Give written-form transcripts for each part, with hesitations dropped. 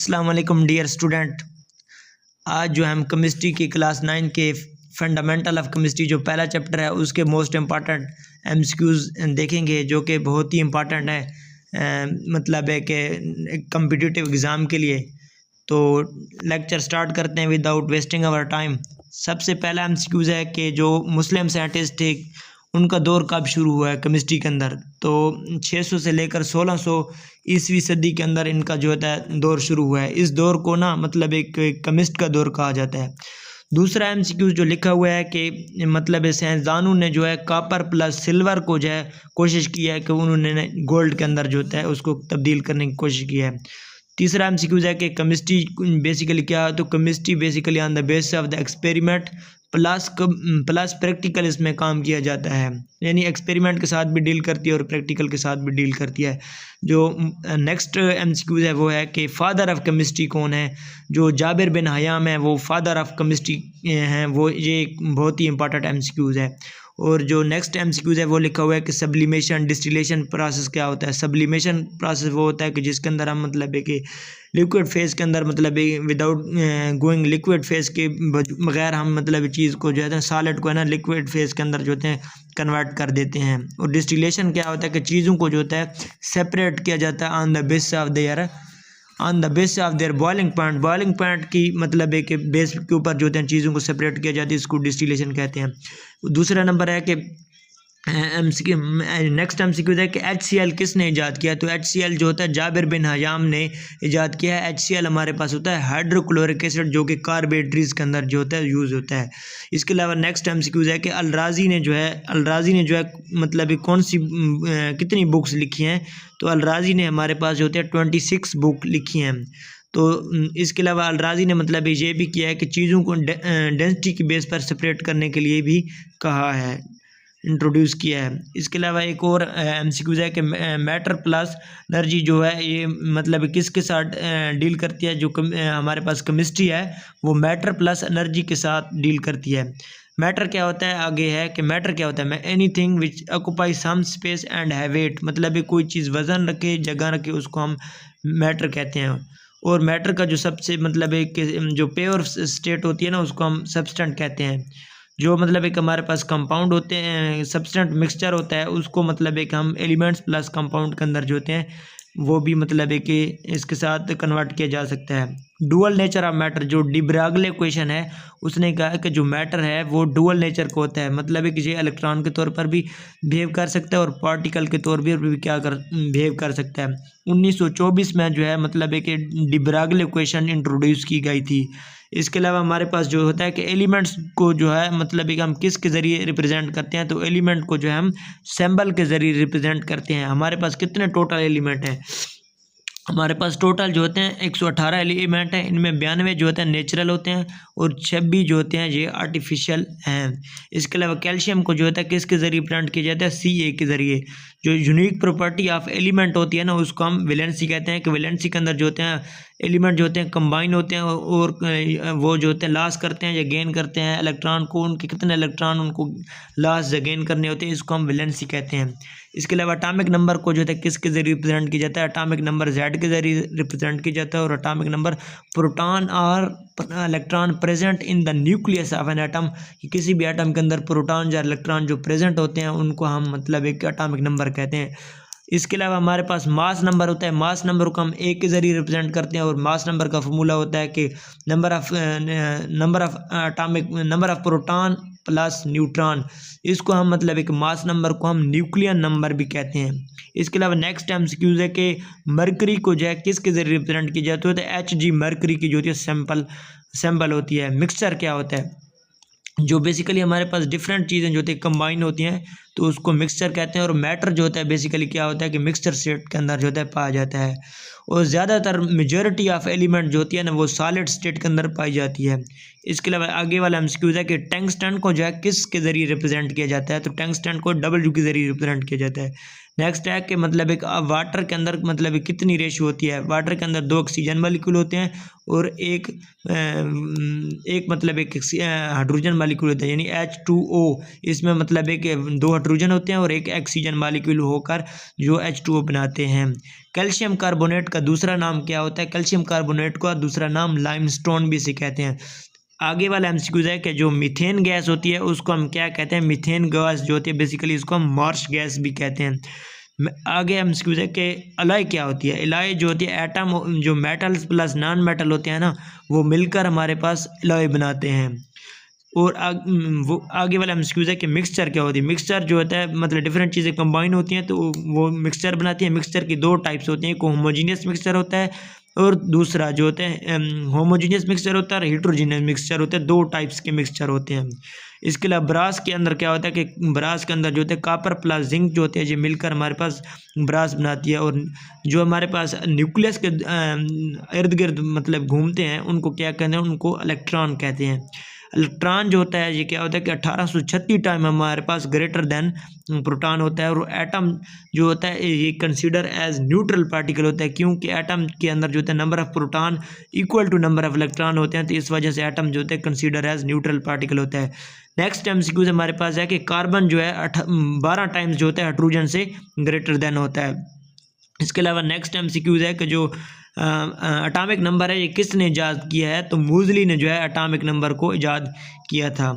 अस्सलाम वालेकुम dear student. आज जो हम केमिस्ट्री की क्लास 9 के फंडामेंटल ऑफ केमिस्ट्री जो पहला चैप्टर है उसके मोस्ट इम्पॉर्टेंट एमसीक्यूज़ देखेंगे जो कि बहुत ही इम्पॉर्टेंट है। मतलब है कि कम्पिटिटिव एग्ज़ाम के लिए। तो लेक्चर स्टार्ट करते हैं विदाउट वेस्टिंग आवर टाइम। सबसे पहला एमसीक्यूज़ है कि जो मुस्लिम साइंटिस्ट थे उनका दौर कब शुरू हुआ है केमिस्ट्री के अंदर। तो 600 से लेकर 1600 ईसवी सदी के अंदर इनका जो होता है दौर शुरू हुआ है। इस दौर को ना मतलब एक केमिस्ट का दौर कहा जाता है। दूसरा एमसीक्यू जो लिखा हुआ है कि मतलब साइंसदानों ने जो है कॉपर प्लस सिल्वर को जो है कोशिश की है कि उन्होंने गोल्ड के अंदर जो होता है उसको तब्दील करने की कोशिश की है। तीसरा एमसीक्यू है कि केमिस्ट्री बेसिकली क्या है, तो chemistry basically on the basis of the experiment plus practical इसमें काम किया जाता है, यानी एक्सपेरिमेंट के साथ भी डील करती है और प्रैक्टिकल के साथ भी डील करती है। जो नेक्स्ट एमसीक्यू है वो है कि फादर ऑफ केमिस्ट्री कौन है। जो जाबिर बिन हयाम है वो फादर ऑफ केमिस्ट्री हैं। वो ये एक बहुत ही इंपॉर्टेंट एमसीक्यूज़ है। और जो नेक्स्ट एमसीक्यूज़ है वो लिखा हुआ है कि सब्लिमेशन डिस्टिलेशन प्रोसेस क्या होता है। सब्लिमेशन प्रोसेस वो होता है कि जिसके अंदर हम मतलब है कि लिक्विड फेज़ के अंदर मतलब विदाउट गोइंग लिक्विड फेज़ के बगैर हम मतलब चीज़ को जो है ना सॉलिड को है ना लिक्विड फेज़ के अंदर जो होते हैं कन्वर्ट कर देते हैं। और डिस्टिलेशन क्या होता है कि चीज़ों को जो होता है सेपरेट किया जाता है on the base of their boiling point की मतलब है कि बेस के ऊपर जो होते हैं चीज़ों को सेपरेट किया जाता है, इसको डिस्टिलेशन कहते हैं। दूसरा नंबर है कि नेक्स्ट एमसीक्यू है कि HCl किसने ईजाद किया। तो HCl जो होता है जाबिर बिन हयाम ने ईजाद किया है। HCl हमारे पास होता है हाइड्रोक्लोरिक एसिड जो कि कार बैटरीज के अंदर जो होता है यूज़ होता है। इसके अलावा नेक्स्ट एमसीक्यू है कि अलराजी ने जो है मतलब कौन सी कितनी बुक्स लिखी हैं। तो अलराजी ने हमारे पास जो होते हैं 26 बुक लिखी हैं। तो इसके अलावा अलराजी ने मतलब ये भी किया है कि चीज़ों को डेंसिटी की बेस पर सेपरेट करने के लिए भी कहा है, इंट्रोड्यूस किया है। इसके अलावा एक और एमसीक्यूज़ है कि मैटर प्लस एनर्जी जो है ये मतलब किसके साथ डील करती है। जो हमारे पास केमिस्ट्री है वो मैटर प्लस एनर्जी के साथ डील करती है। मैटर क्या होता है, आगे है कि मैटर क्या होता है, anything which occupy some space and have weight. मतलब कोई चीज़ वज़न रखे जगह रखे उसको हम मैटर कहते हैं। और मैटर का जो सबसे मतलब एक जो प्योर स्टेट होती है ना उसको हम सब्सटेंट कहते हैं। जो मतलब एक हमारे पास कंपाउंड होते हैं सब्सटेंट मिक्सचर होता है उसको मतलब एक हम एलिमेंट्स प्लस कंपाउंड के अंदर जो होते हैं वो भी मतलब एक इसके साथ कन्वर्ट किया जा सकता है। डुअल नेचर ऑफ मैटर जो डी ब्रागले क्वेश्चन है उसने कहा कि जो मैटर है वो डुअल नेचर का होता है, मतलब एक ये इलेक्ट्रॉन के तौर पर भी बिहेव कर सकता है और पार्टिकल के तौर पर भी बिहेव कर सकता है। 1924 में जो है मतलब एक डी ब्रागले क्वेश्चन इंट्रोड्यूस की गई थी। इसके अलावा हमारे पास जो होता है कि एलिमेंट्स को जो है मतलब एक हम किस के ज़रिए रिप्रेजेंट करते हैं। तो एलिमेंट को जो है हम सिंबल के ज़रिए रिप्रेजेंट करते हैं। हमारे पास कितने टोटल एलिमेंट हैं, हमारे पास टोटल जो होते हैं 118 एलिमेंट हैं। इनमें 92 जो होते हैं नेचुरल होते हैं और 26 जो होते हैं ये आर्टिफिशियल हैं। इसके अलावा कैल्शियम को जो होता है किसके ज़रिए रिप्रेजेंट किया जाता है, Ca के ज़रिए। जो यूनिक प्रॉपर्टी ऑफ एलिमेंट होती है ना उसको हम वैलेंसी कहते हैं कि वैलेंसी के अंदर जो होते हैं एलिमेंट जो होते हैं कंबाइन होते हैं और वो जो होते हैं लॉस करते हैं या गेन करते हैं इलेक्ट्रॉन को, उनके कितने इलेक्ट्रॉन उनको लॉस या गेन करने होते हैं, इसको हम वैलेंसी कहते हैं। इसके अलावा एटॉमिक नंबर को जो है किसके ज़रिए रिप्रेजेंट किया जाता है, एटॉमिक नंबर Z के ज़रिए रिप्रेजेंट किया जाता है। और एटॉमिक नंबर प्रोटॉन और electron present in the nucleus of an atom, किसी भी एटम के अंदर प्रोटॉन या इलेक्ट्रॉन जो प्रेजेंट होते हैं उनको हम मतलब एक एटॉमिक नंबर कहते हैं। इसके अलावा हमारे पास मास नंबर होता है। मास नंबर को हम A के ज़रिए रिप्रेजेंट करते हैं और मास नंबर का फॉर्मूला होता है कि number of proton plus neutron. इसको हम मतलब एक मास नंबर को हम न्यूक्लियर नंबर भी कहते हैं। इसके अलावा नेक्स्ट एमसीक्यूज़ है कि मरकरी को जो है किसके ज़रिए रिप्रेजेंट किया जाता है, तो Hg मरकरी की जो होती है सैंपल होती है। मिक्सचर क्या होता है, जो बेसिकली हमारे पास डिफरेंट चीज़ें जो होती है कंबाइन होती हैं तो उसको मिक्सचर कहते हैं। और मैटर जो होता है बेसिकली क्या होता है कि मिक्सचर स्टेट के अंदर जो होता है पाया जाता है। और ज़्यादातर मेजॉरिटी ऑफ एलिमेंट जो होती है ना वो सॉलिड स्टेट के अंदर पाई जाती है। इसके अलावा आगे वाला एमसीक्यू है कि टंगस्टन को जो है किस के ज़रिए रिप्रेजेंट किया जाता है, तो टंगस्टन को W के ज़रिए रिप्रेजेंट किया जाता है। नेक्स्ट है कि मतलब एक वाटर के अंदर मतलब कितनी रेशियो होती है। वाटर के अंदर 2 ऑक्सीजन मॉलिक्यूल होते हैं और एक मतलब एक हाइड्रोजन मॉलिक्यूल होता है, यानी H2O। इसमें मतलब एक 2 हाइड्रोजन होते हैं और एक ऑक्सीजन मॉलिक्यूल होकर जो H2O बनाते हैं। कैल्शियम कार्बोनेट का दूसरा नाम क्या होता है? कैल्शियम कार्बोनेट का दूसरा नाम लाइमस्टोन भी इसे कहते हैं। आगे वाला एमसीक्यूज है कि जो मीथेन गैस होती है उसको हम क्या कहते हैं? मीथेन गैस जो होती है बेसिकली इसको हम मार्श गैस भी कहते हैं। आगे एमसीक्यूज है कि एलॉय क्या होती है? एलॉय जो होती है एटम जो मेटल्स प्लस नॉन मेटल होते हैं ना, वो मिलकर हमारे पास एलॉय बनाते हैं। और वो आगे वाला एमसीक्यूज है कि मिक्सचर क्या होती है? मिक्सचर जो होता है मतलब डिफरेंट चीज़ें कंबाइन होती हैं तो वो मिक्सचर बनाती है। मिक्सचर की 2 टाइप्स होती हैं, एक होमोजीनियस मिक्सचर होता है और दूसरा जो होता है होमोजीनियस मिक्सचर होता है और हेट्रोजीनियस मिक्सचर होता है। 2 टाइप्स के मिक्सचर होते हैं। इसके अलावा ब्रास के अंदर क्या होता है कि ब्रास के अंदर जो होता है कॉपर प्लस जिंक जो होते हैं ये मिलकर हमारे पास ब्रास बनाती है। और जो हमारे पास न्यूक्लियस के इर्द गिर्द मतलब घूमते हैं उनको क्या कहते हैं? उनको इलेक्ट्रॉन कहते हैं। इलेक्ट्रॉन जो होता है ये क्या होता है कि 1836 टाइम हमारे पास ग्रेटर देन प्रोटॉन होता है। और एटम जो होता है ये कंसीडर एज न्यूट्रल पार्टिकल होता है, क्योंकि एटम के अंदर जो होता है number of proton equal to number of electron होते हैं, तो इस वजह से एटम जो होता है कंसीडर एज न्यूट्रल पार्टिकल होता है। नेक्स्ट एमसीक्यूज हमारे पास है कि कार्बन जो है 12 टाइम्स जो होता है हाइड्रोजन से ग्रेटर देन होता है। इसके अलावा नेक्स्ट एमसीक्यूज है कि जो एटॉमिक नंबर है ये किसने ईजाद किया है? तो मूजली ने जो है एटॉमिक नंबर को ईजाद किया था।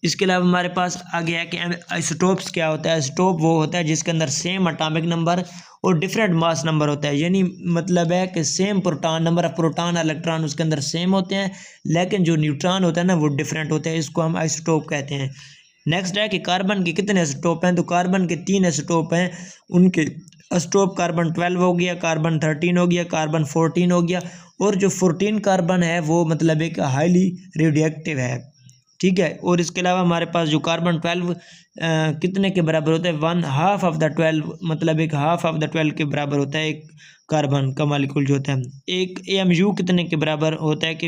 इसके अलावा हमारे पास आगे है कि आइसोटोप्स क्या होता है? आइसोटोप वो होता है जिसके अंदर सेम एटॉमिक नंबर और डिफरेंट मास नंबर होता है, यानी मतलब है कि same proton number of proton electron उसके अंदर सेम होते हैं लेकिन जो न्यूट्रॉन होता है ना वो डिफरेंट होते हैं, इसको हम आइसोटोप कहते हैं। नेक्स्ट है कि कार्बन के कितने आइसोटोप हैं? तो कार्बन के 3 आइसोटोप हैं। उनके आइसोटोप कार्बन 12 हो गया, कार्बन 13 हो गया, कार्बन 14 हो गया। और जो 14 कार्बन है वो मतलब एक हाईली रेडियोएक्टिव है, ठीक है। और इसके अलावा हमारे पास जो कार्बन 12 कितने के बराबर होता है? 1/2 ऑफ द 12 मतलब एक हाफ ऑफ द 12 के बराबर होता है एक कार्बन का मॉलिक्यूल जो होता है। एक एमयू कितने के बराबर होता है कि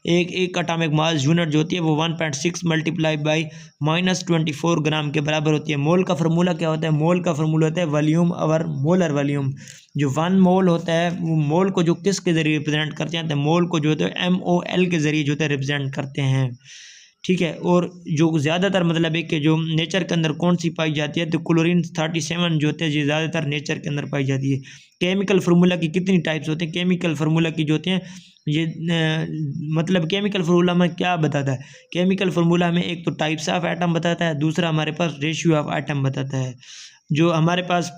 एक एटॉमिक मास यूनिट जो होती है वो 1.6 मल्टीप्लाई बाई -24 ग्राम के बराबर होती है। मोल का फार्मूला क्या होता है? मोल का फार्मूला होता है वॉल्यूम ओवर मोलर वॉल्यूम। जो 1 मोल होता है वो मोल को जो किसके जरिए रिप्रेजेंट करते हैं? तो मोल को जो होता है MOL के जरिए जो होता है रिप्रेजेंट करते हैं, ठीक है। और जो ज़्यादातर मतलब है कि जो नेचर के अंदर कौन सी पाई जाती है? तो क्लोरीन 37 जो होते हैं ये ज़्यादातर नेचर के अंदर पाई जाती है। केमिकल फार्मूला की कितनी टाइप्स होते हैं? केमिकल फार्मूला की जो होते हैं ये मतलब केमिकल फार्मूला में क्या बताता है? केमिकल फार्मूला हमें एक तो टाइप्स ऑफ एटम बताता है, दूसरा हमारे पास रेशियो ऑफ एटम बताता है। जो हमारे पास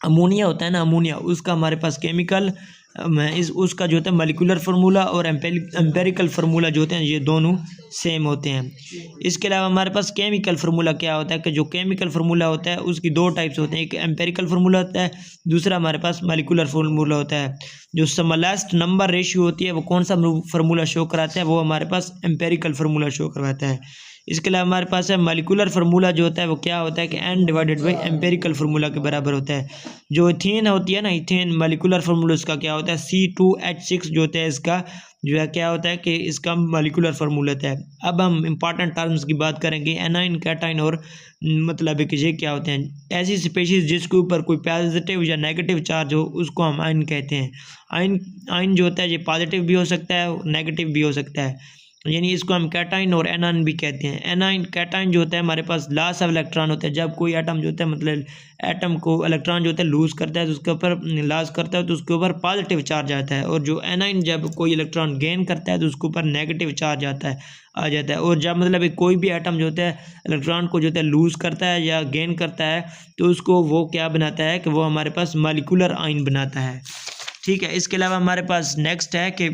अमोनिया होता है ना, अमोनिया उसका हमारे पास केमिकल उसका जो होता है मॉलिक्यूलर फार्मूला और एम्पेरिकल फार्मूला जो होते हैं ये दोनों सेम होते हैं। इसके अलावा हमारे पास केमिकल फार्मूला क्या होता है कि जो केमिकल फार्मूला होता है उसकी 2 टाइप्स होते हैं, एक एम्पेरिकल फार्मूला होता है, दूसरा हमारे पास मॉलिक्यूलर फार्मूला होता है। जो स्मॉलेस्ट नंबर रेशियो होती है वो कौन सा फार्मूला शो कराता है? वो हमारे पास एम्पेरिकल फार्मूला शो करवाता है। इसके अलावा हमारे पास है मॉलिक्यूलर फार्मूला जो होता है वो क्या होता है कि n divided by empirical formula के बराबर होता है। जो इथेन होती है ना, इथेन मॉलिक्यूलर फार्मूला उसका क्या होता है? C2H6 जो होता है इसका जो है क्या होता है कि इसका मॉलिक्यूलर फार्मूला होता है। अब हम इंपॉर्टेंट टर्म्स की बात करेंगे, एनाइन, कैटाइन और मतलब कि ये क्या होते हैं? ऐसी स्पीशीज जिसके ऊपर कोई पॉजिटिव या नेगेटिव चार्ज हो उसको हम आयन कहते हैं। आयन जो होता है ये पॉजिटिव भी हो सकता है और नेगेटिव भी हो सकता है, यानी इसको हम कैटाइन और एनाइन भी कहते हैं। एनाइन कैटाइन जो होता है हमारे पास लॉस ऑफ इलेक्ट्रॉन होता है। जब कोई एटम जो होता है मतलब एटम को इलेक्ट्रॉन जो होता है लूज करता है तो उसके ऊपर लॉस करता है तो उसके ऊपर पॉजिटिव चार्ज आता है। और जो एनाइन जब कोई इलेक्ट्रॉन गेन करता है तो उसके ऊपर नेगेटिव चार्ज आ जाता है। और जब मतलब कोई भी एटम जो होता है इलेक्ट्रॉन को जो होता है लूज करता है या गेन करता है तो उसको वो क्या बनाता है कि वो हमारे पास मॉलिक्यूलर आयन बनाता है, ठीक है। इसके अलावा हमारे पास नेक्स्ट है कि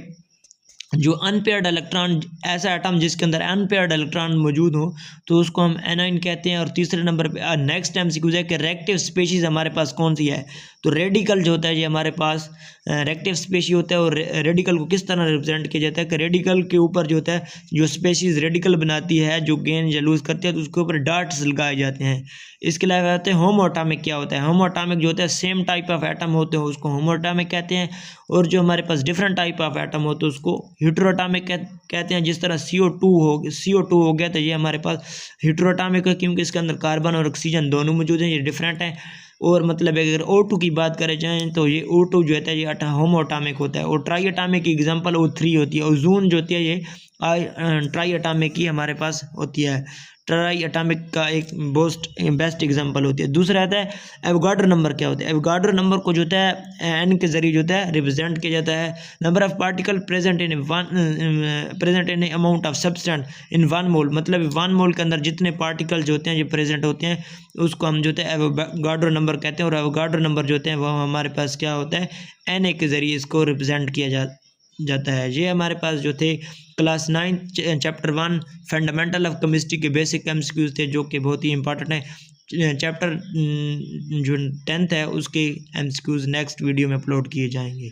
जो अनपेयर्ड इलेक्ट्रॉन, ऐसा एटम जिसके अंदर अनपेयर्ड इलेक्ट्रॉन मौजूद हो तो उसको हम एनाइन कहते हैं। और तीसरे नंबर पे नेक्स्ट एमसीक्यू है कि रिएक्टिव स्पीशीज़ हमारे पास कौन सी है? तो रेडिकल जो होता है ये हमारे पास रिएक्टिव स्पीशी होता है। और रेडिकल को किस तरह रिप्रेजेंट किया जाता है कि रेडिकल के ऊपर जो होता है जो स्पीशीज़ रेडिकल बनाती है जो गेन या लूज करती है तो उसके ऊपर डार्ट्स लगाए जाते हैं। इसके अलावा होते हैं होमोएटॉमिक। क्या होता है? होमोएटॉमिक जो होता है सेम टाइप ऑफ एटम होते हैं उसको होमोएटॉमिक कहते हैं। और जो हमारे पास डिफरेंट टाइप ऑफ एटम होते हैं उसको हेटेरोएटॉमिक कहते हैं। जिस तरह CO2 हो गया तो ये हमारे पास हेटेरोएटॉमिक है क्योंकि इसके अंदर कार्बन और ऑक्सीजन दोनों मौजूद हैं, ये डिफरेंट हैं। और मतलब अगर O2 की बात करें जाएँ तो ये O2 जो होता है ये होमो एटॉमिक होता है, और ट्राई एटॉमिक की एग्जांपल O3 होती है। ओजोन जो होती है ये ट्राई एटॉमिक की हमारे पास होती है, ट्राई एटॉमिक का एक बेस्ट एग्जांपल होती है। दूसरा आता है एवोगाड्रो नंबर। क्या होता है? एवोगाड्रो नंबर को जो होता है एन के जरिए जो होता है रिप्रेजेंट किया जाता है। Number of particle present in amount of substance in 1 मोल, मतलब 1 मोल के अंदर जितने पार्टिकल जो होते हैं ये प्रेजेंट होते हैं उसको हम जो होता है एवोगाड्रो नंबर कहते हैं। और एवोगाड्रो नंबर जो होते हैं वो हमारे पास क्या होता है एन ए के जरिए इसको रिप्रेजेंट किया जाता है। ये हमारे पास जो थे class 9 chapter 1 fundamental of chemistry के बेसिक एमसीक्यूज थे, जो कि बहुत ही इंपॉर्टेंट है। चैप्टर जो 10th है उसके एमसीक्यूज नेक्स्ट वीडियो में अपलोड किए जाएंगे।